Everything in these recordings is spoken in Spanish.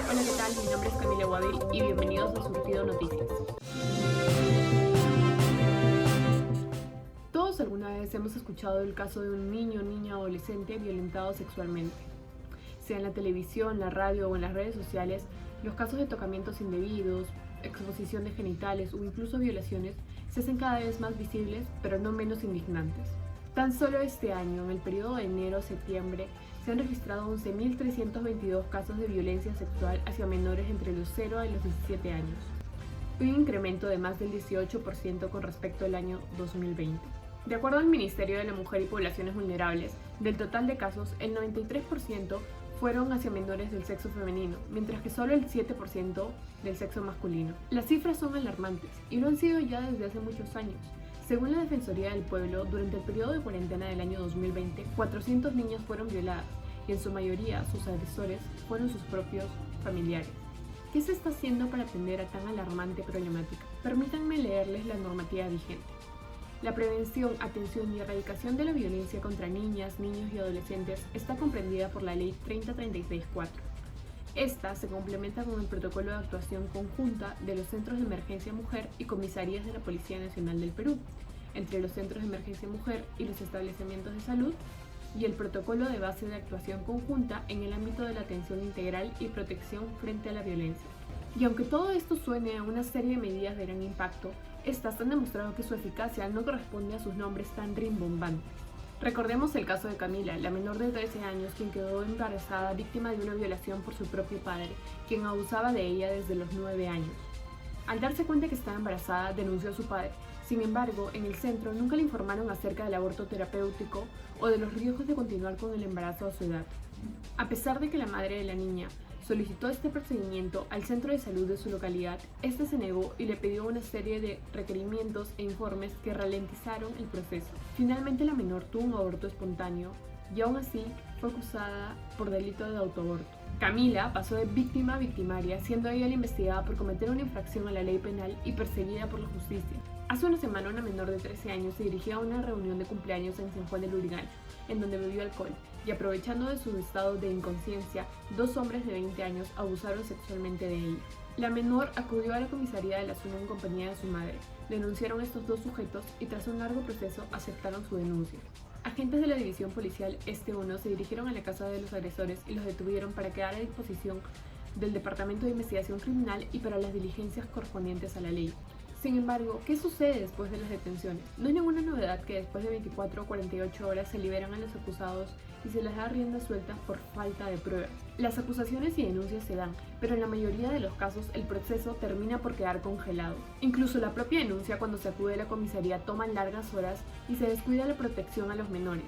Hola, ¿qué tal? Mi nombre es Camila Guavil y bienvenidos a Surtido Noticias. Todos alguna vez hemos escuchado el caso de un niño, niña o adolescente violentado sexualmente. Sea en la televisión, la radio o en las redes sociales, los casos de tocamientos indebidos, exposición de genitales o incluso violaciones se hacen cada vez más visibles, pero no menos indignantes. Tan solo este año, en el periodo de enero a septiembre, se han registrado 11.322 casos de violencia sexual hacia menores entre los 0 y los 17 años, un incremento de más del 18% con respecto al año 2020. De acuerdo al Ministerio de la Mujer y Poblaciones Vulnerables, del total de casos, el 93% fueron hacia menores del sexo femenino, mientras que solo el 7% del sexo masculino. Las cifras son alarmantes y lo han sido ya desde hace muchos años. Según la Defensoría del Pueblo, durante el periodo de cuarentena del año 2020, 400 niñas fueron violadas y en su mayoría sus agresores fueron sus propios familiares. ¿Qué se está haciendo para atender a tan alarmante problemática? Permítanme leerles la normativa vigente. La prevención, atención y erradicación de la violencia contra niñas, niños y adolescentes está comprendida por la Ley 30364. Esta se complementa con el protocolo de actuación conjunta de los Centros de Emergencia Mujer y comisarías de la Policía Nacional del Perú, entre los Centros de Emergencia Mujer y los establecimientos de salud, y el protocolo de base de actuación conjunta en el ámbito de la atención integral y protección frente a la violencia. Y aunque todo esto suene a una serie de medidas de gran impacto, estas han demostrado que su eficacia no corresponde a sus nombres tan rimbombantes. Recordemos el caso de Camila, la menor de 13 años quien quedó embarazada víctima de una violación por su propio padre, quien abusaba de ella desde los 9 años. Al darse cuenta que estaba embarazada, denunció a su padre. Sin embargo, en el centro nunca le informaron acerca del aborto terapéutico o de los riesgos de continuar con el embarazo a su edad. A pesar de que la madre de la niña solicitó este procedimiento al centro de salud de su localidad, este se negó y le pidió una serie de requerimientos e informes que ralentizaron el proceso. Finalmente la menor tuvo un aborto espontáneo y aún así fue acusada por delito de autoaborto. Camila pasó de víctima a victimaria, siendo ella la investigada por cometer una infracción a la ley penal y perseguida por la justicia. Hace una semana una menor de 13 años se dirigió a una reunión de cumpleaños en San Juan del Lurigancho, en donde bebió alcohol, y aprovechando de su estado de inconsciencia, 2 hombres de 20 años abusaron sexualmente de ella. La menor acudió a la comisaría de la zona en compañía de su madre, denunciaron a estos 2 sujetos y tras un largo proceso aceptaron su denuncia. Agentes de la división policial Este 1 se dirigieron a la casa de los agresores y los detuvieron para quedar a disposición del Departamento de Investigación Criminal y para las diligencias correspondientes a la ley. Sin embargo, ¿qué sucede después de las detenciones? No es ninguna novedad que después de 24 o 48 horas se liberan a los acusados y se les da rienda suelta por falta de pruebas. Las acusaciones y denuncias se dan, pero en la mayoría de los casos el proceso termina por quedar congelado. Incluso la propia denuncia cuando se acude a la comisaría toma largas horas y se descuida la protección a los menores.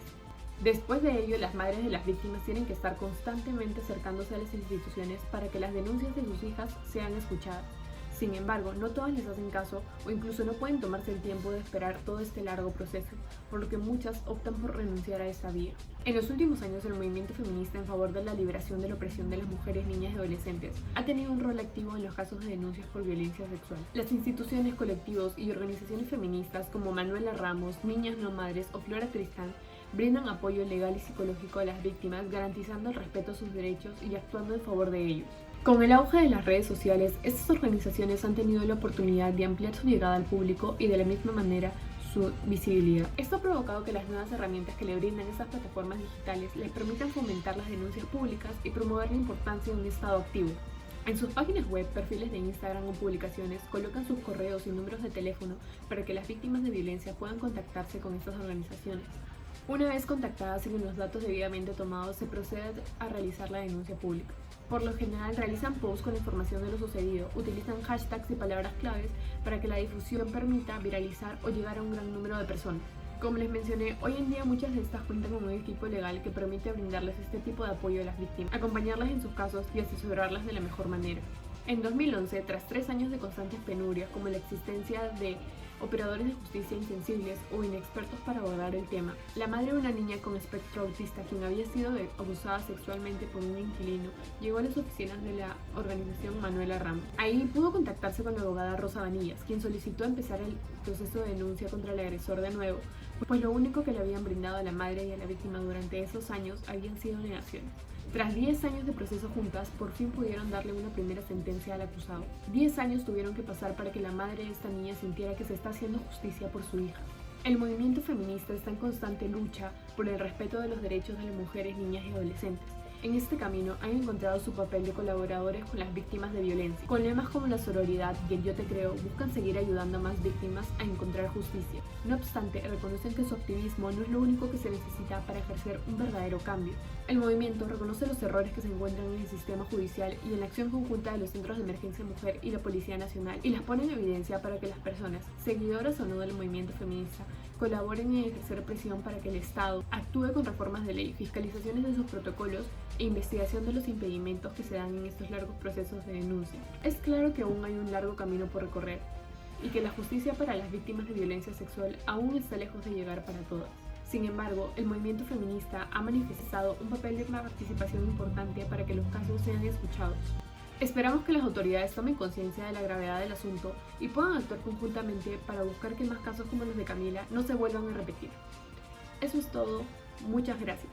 Después de ello, las madres de las víctimas tienen que estar constantemente acercándose a las instituciones para que las denuncias de sus hijas sean escuchadas. Sin embargo, no todas les hacen caso o incluso no pueden tomarse el tiempo de esperar todo este largo proceso, por lo que muchas optan por renunciar a esta vía. En los últimos años, el movimiento feminista en favor de la liberación de la opresión de las mujeres, niñas y adolescentes ha tenido un rol activo en los casos de denuncias por violencia sexual. Las instituciones, colectivos y organizaciones feministas como Manuela Ramos, Niñas No Madres o Flora Tristán brindan apoyo legal y psicológico a las víctimas, garantizando el respeto a sus derechos y actuando en favor de ellos. Con el auge de las redes sociales, estas organizaciones han tenido la oportunidad de ampliar su llegada al público y de la misma manera su visibilidad. Esto ha provocado que las nuevas herramientas que le brindan estas plataformas digitales les permitan fomentar las denuncias públicas y promover la importancia de un estado activo. En sus páginas web, perfiles de Instagram o publicaciones colocan sus correos y números de teléfono para que las víctimas de violencia puedan contactarse con estas organizaciones. Una vez contactadas y con los datos debidamente tomados, se procede a realizar la denuncia pública. Por lo general realizan posts con información de lo sucedido, utilizan hashtags y palabras claves para que la difusión permita viralizar o llegar a un gran número de personas. Como les mencioné, hoy en día muchas de estas cuentan con un equipo legal que permite brindarles este tipo de apoyo a las víctimas, acompañarlas en sus casos y asesorarlas de la mejor manera. En 2011, tras 3 años de constantes penurias como la existencia de operadores de justicia insensibles o inexpertos para abordar el tema, la madre de una niña con espectro autista quien había sido abusada sexualmente por un inquilino llegó a las oficinas de la organización Manuela Ramos. Ahí pudo contactarse con la abogada Rosa Vanillas, quien solicitó empezar el proceso de denuncia contra el agresor de nuevo, pues lo único que le habían brindado a la madre y a la víctima durante esos años habían sido negaciones. Tras 10 años de proceso juntas, por fin pudieron darle una primera sentencia al acusado. 10 años tuvieron que pasar para que la madre de esta niña sintiera que se está haciendo justicia por su hija. El movimiento feminista está en constante lucha por el respeto de los derechos de las mujeres, niñas y adolescentes. En este camino han encontrado su papel de colaboradores con las víctimas de violencia. Con lemas como la sororidad y el yo te creo, buscan seguir ayudando a más víctimas a encontrar justicia. No obstante, reconocen que su activismo no es lo único que se necesita para ejercer un verdadero cambio. El movimiento reconoce los errores que se encuentran en el sistema judicial y en la acción conjunta de los centros de emergencia mujer y la Policía Nacional, y las pone en evidencia para que las personas, seguidoras o no del movimiento feminista, colaboren en ejercer presión para que el Estado actúe con reformas de ley, fiscalizaciones de sus protocolos e investigación de los impedimentos que se dan en estos largos procesos de denuncia. Es claro que aún hay un largo camino por recorrer y que la justicia para las víctimas de violencia sexual aún está lejos de llegar para todas. Sin embargo, el movimiento feminista ha manifestado un papel de participación importante para que los casos sean escuchados. Esperamos que las autoridades tomen conciencia de la gravedad del asunto y puedan actuar conjuntamente para buscar que más casos como los de Camila no se vuelvan a repetir. Eso es todo. Muchas gracias.